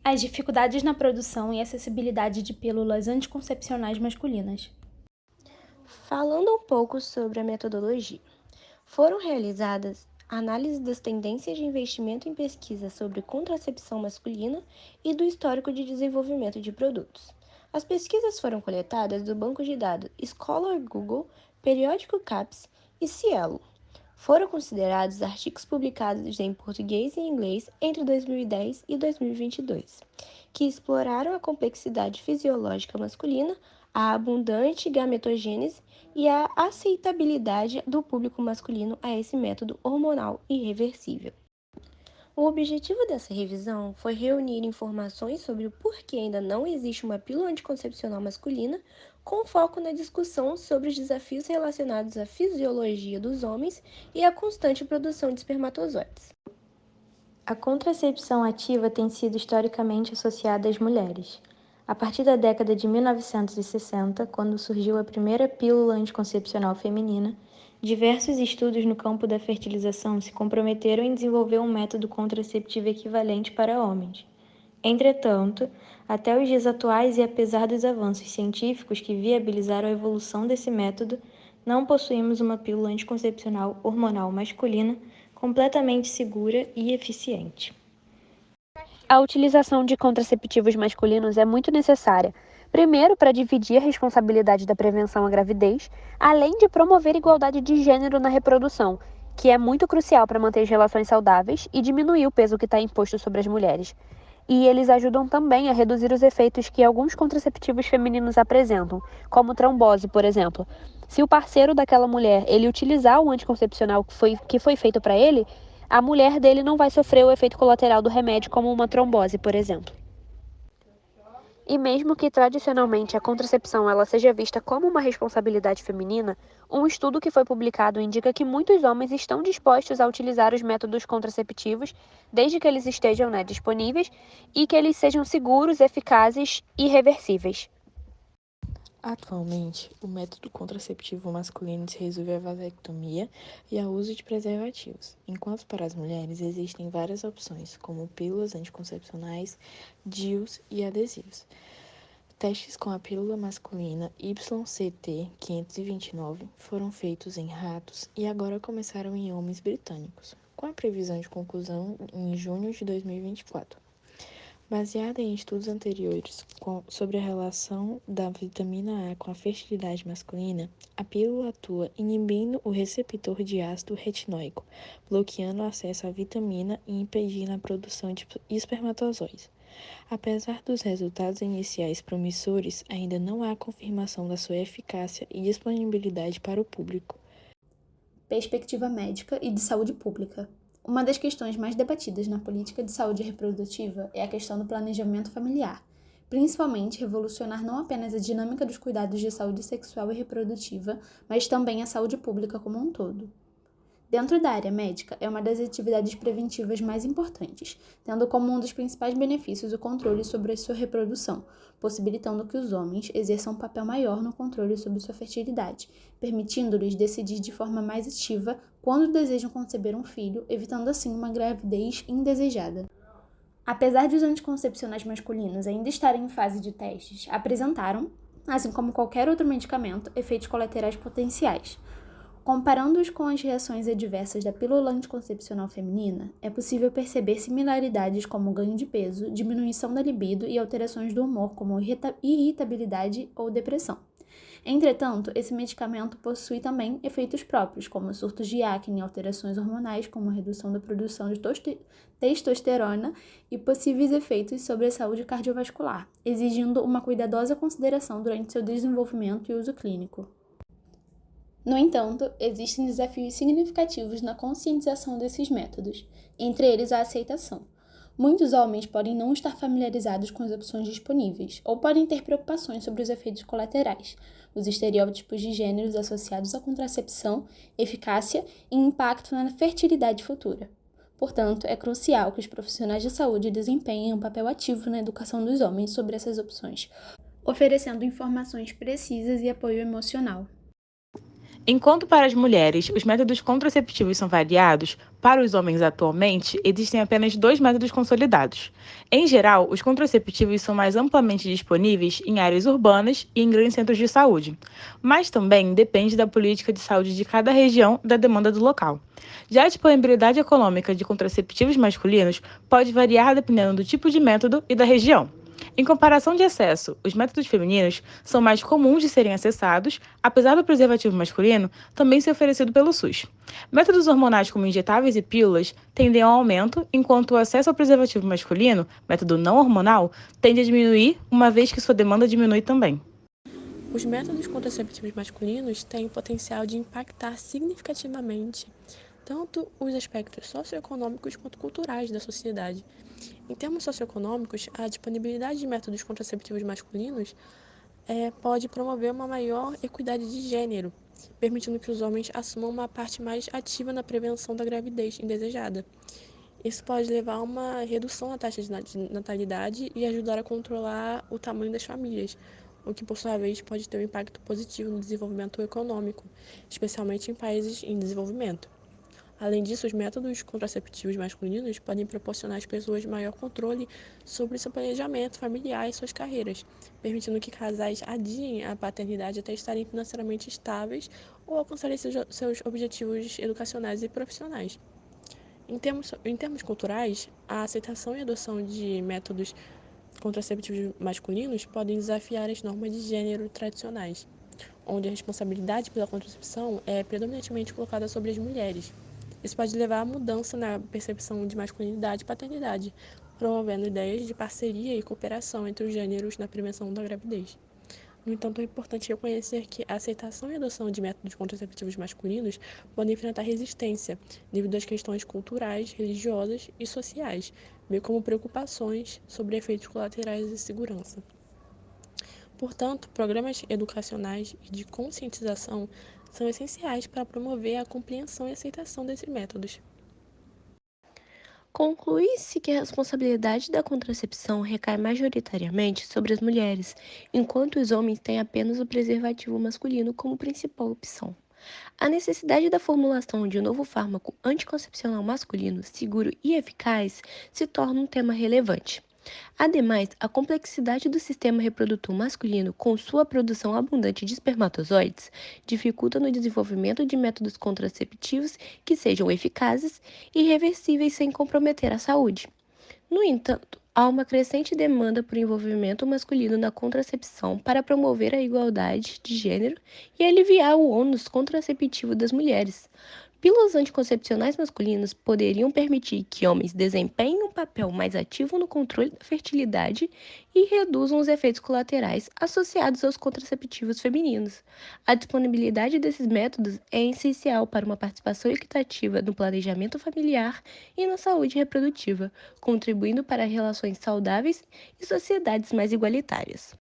As dificuldades na produção e acessibilidade de pílulas anticoncepcionais masculinas. Falando um pouco sobre a metodologia, foram realizadas análises das tendências de investimento em pesquisa sobre contracepção masculina e do histórico de desenvolvimento de produtos. As pesquisas foram coletadas do banco de dados Scholar Google, periódico CAPES e Cielo. Foram considerados artigos publicados em português e inglês entre 2010 e 2022, que exploraram a complexidade fisiológica masculina, a abundante gametogênese e a aceitabilidade do público masculino a esse método hormonal irreversível. O objetivo dessa revisão foi reunir informações sobre o porquê ainda não existe uma pílula anticoncepcional masculina, com foco na discussão sobre os desafios relacionados à fisiologia dos homens e à constante produção de espermatozoides. A contracepção ativa tem sido historicamente associada às mulheres. A partir da década de 1960, quando surgiu a primeira pílula anticoncepcional feminina, diversos estudos no campo da fertilização se comprometeram em desenvolver um método contraceptivo equivalente para homens. Entretanto, até os dias atuais e apesar dos avanços científicos que viabilizaram a evolução desse método, não possuímos uma pílula anticoncepcional hormonal masculina completamente segura e eficiente. A utilização de contraceptivos masculinos é muito necessária. Primeiro, para dividir a responsabilidade da prevenção à gravidez, além de promover igualdade de gênero na reprodução, que é muito crucial para manter as relações saudáveis e diminuir o peso que está imposto sobre as mulheres. E eles ajudam também a reduzir os efeitos que alguns contraceptivos femininos apresentam, como trombose, por exemplo. Se o parceiro daquela mulher ele utilizar o anticoncepcional que foi feito para ele, a mulher dele não vai sofrer o efeito colateral do remédio, como uma trombose, por exemplo. E mesmo que tradicionalmente a contracepção ela seja vista como uma responsabilidade feminina, um estudo que foi publicado indica que muitos homens estão dispostos a utilizar os métodos contraceptivos desde que eles estejam disponíveis e que eles sejam seguros, eficazes e reversíveis. Atualmente, o método contraceptivo masculino se resume à vasectomia e ao uso de preservativos, enquanto para as mulheres existem várias opções, como pílulas anticoncepcionais, DIUs e adesivos. Testes com a pílula masculina YCT-529 foram feitos em ratos e agora começaram em homens britânicos, com a previsão de conclusão em junho de 2024. Baseada em estudos anteriores sobre a relação da vitamina A com a fertilidade masculina, a pílula atua inibindo o receptor de ácido retinóico, bloqueando o acesso à vitamina e impedindo a produção de espermatozoides. Apesar dos resultados iniciais promissores, ainda não há confirmação da sua eficácia e disponibilidade para o público. Perspectiva médica e de saúde pública. Uma das questões mais debatidas na política de saúde reprodutiva é a questão do planejamento familiar, principalmente revolucionar não apenas a dinâmica dos cuidados de saúde sexual e reprodutiva, mas também a saúde pública como um todo. Dentro da área médica, é uma das atividades preventivas mais importantes, tendo como um dos principais benefícios o controle sobre a sua reprodução, possibilitando que os homens exerçam um papel maior no controle sobre sua fertilidade, permitindo-lhes decidir de forma mais ativa quando desejam conceber um filho, evitando assim uma gravidez indesejada. Apesar de os anticoncepcionais masculinos ainda estarem em fase de testes, apresentaram, assim como qualquer outro medicamento, efeitos colaterais potenciais. Comparando-os com as reações adversas da pílula anticoncepcional feminina, é possível perceber similaridades como ganho de peso, diminuição da libido e alterações do humor, como irritabilidade ou depressão. Entretanto, esse medicamento possui também efeitos próprios, como surtos de acne, alterações hormonais, como redução da produção de testosterona e possíveis efeitos sobre a saúde cardiovascular, exigindo uma cuidadosa consideração durante seu desenvolvimento e uso clínico. No entanto, existem desafios significativos na conscientização desses métodos, entre eles a aceitação. Muitos homens podem não estar familiarizados com as opções disponíveis, ou podem ter preocupações sobre os efeitos colaterais, os estereótipos de gêneros associados à contracepção, eficácia e impacto na fertilidade futura. Portanto, é crucial que os profissionais de saúde desempenhem um papel ativo na educação dos homens sobre essas opções, oferecendo informações precisas e apoio emocional. Enquanto para as mulheres os métodos contraceptivos são variados, para os homens atualmente existem apenas 2 métodos consolidados. Em geral, os contraceptivos são mais amplamente disponíveis em áreas urbanas e em grandes centros de saúde, mas também depende da política de saúde de cada região e da demanda do local. Já a disponibilidade econômica de contraceptivos masculinos pode variar dependendo do tipo de método e da região. Em comparação de acesso, os métodos femininos são mais comuns de serem acessados, apesar do preservativo masculino também ser oferecido pelo SUS. Métodos hormonais como injetáveis e pílulas tendem ao aumento, enquanto o acesso ao preservativo masculino, método não hormonal, tende a diminuir, uma vez que sua demanda diminui também. Os métodos contraceptivos masculinos têm o potencial de impactar significativamente tanto os aspectos socioeconômicos quanto culturais da sociedade. Em termos socioeconômicos, a disponibilidade de métodos contraceptivos masculinos pode promover uma maior equidade de gênero, permitindo que os homens assumam uma parte mais ativa na prevenção da gravidez indesejada. Isso pode levar a uma redução na taxa de natalidade e ajudar a controlar o tamanho das famílias, o que, por sua vez, pode ter um impacto positivo no desenvolvimento econômico, especialmente em países em desenvolvimento. Além disso, os métodos contraceptivos masculinos podem proporcionar às pessoas maior controle sobre seu planejamento familiar e suas carreiras, permitindo que casais adiem a paternidade até estarem financeiramente estáveis ou alcançarem seus objetivos educacionais e profissionais. Em termos culturais, a aceitação e adoção de métodos contraceptivos masculinos podem desafiar as normas de gênero tradicionais, onde a responsabilidade pela contracepção é predominantemente colocada sobre as mulheres. Isso pode levar a mudança na percepção de masculinidade e paternidade, promovendo ideias de parceria e cooperação entre os gêneros na prevenção da gravidez. No entanto, é importante reconhecer que a aceitação e adoção de métodos contraceptivos masculinos podem enfrentar resistência devido às questões culturais, religiosas e sociais, bem como preocupações sobre efeitos colaterais e segurança. Portanto, programas educacionais e de conscientização são essenciais para promover a compreensão e aceitação desses métodos. Conclui-se que a responsabilidade da contracepção recai majoritariamente sobre as mulheres, enquanto os homens têm apenas o preservativo masculino como principal opção. A necessidade da formulação de um novo fármaco anticoncepcional masculino seguro e eficaz se torna um tema relevante. Ademais, a complexidade do sistema reprodutor masculino, com sua produção abundante de espermatozoides, dificulta no desenvolvimento de métodos contraceptivos que sejam eficazes e reversíveis sem comprometer a saúde. No entanto, há uma crescente demanda por envolvimento masculino na contracepção para promover a igualdade de gênero e aliviar o ônus contraceptivo das mulheres. Pílulas anticoncepcionais masculinas poderiam permitir que homens desempenhem um papel mais ativo no controle da fertilidade e reduzam os efeitos colaterais associados aos contraceptivos femininos. A disponibilidade desses métodos é essencial para uma participação equitativa no planejamento familiar e na saúde reprodutiva, contribuindo para relações saudáveis e sociedades mais igualitárias.